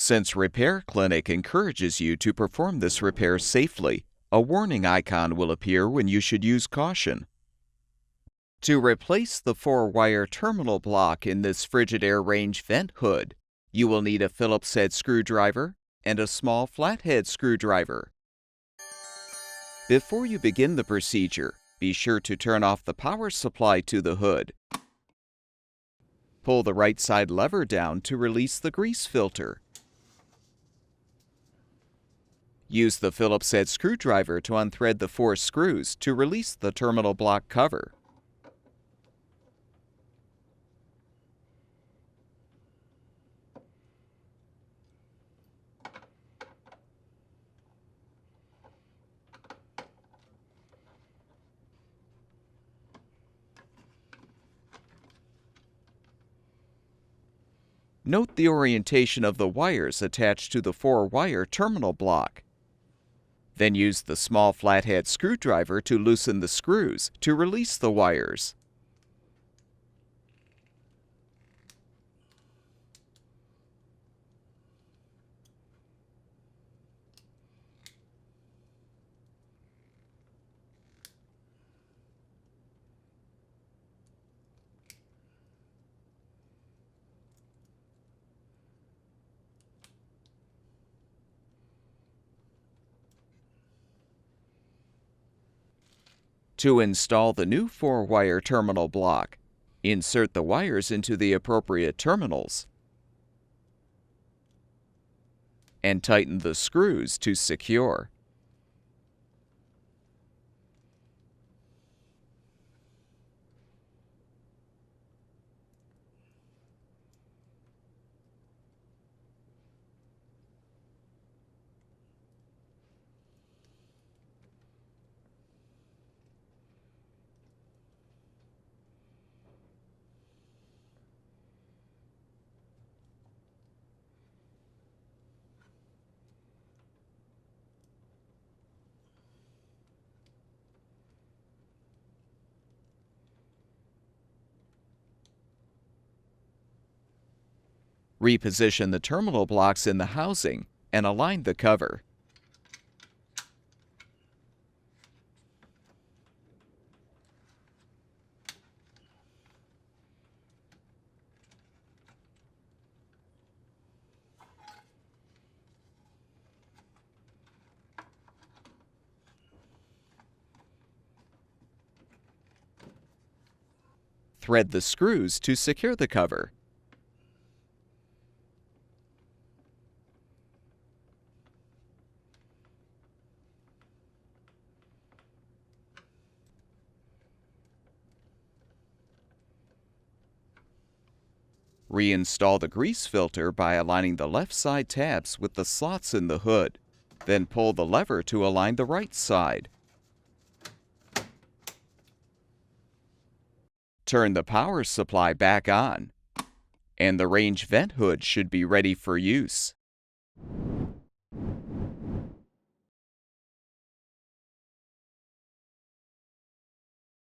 Since Repair Clinic encourages you to perform this repair safely, a warning icon will appear when you should use caution. To replace the 4-wire terminal block in this Frigidaire Range Vent Hood, you will need a Phillips head screwdriver and a small flathead screwdriver. Before you begin the procedure, be sure to turn off the power supply to the hood. Pull the right side lever down to release the grease filter. Use the Phillips head screwdriver to unthread the 4 screws to release the terminal block cover. Note the orientation of the wires attached to the 4-wire terminal block. Then use the small flathead screwdriver to loosen the screws to release the wires. To install the new 4-wire terminal block, insert the wires into the appropriate terminals and tighten the screws to secure. Reposition the terminal blocks in the housing and align the cover. Thread the screws to secure the cover. Reinstall the grease filter by aligning the left side tabs with the slots in the hood. Then pull the lever to align the right side. Turn the power supply back on, and the range vent hood should be ready for use.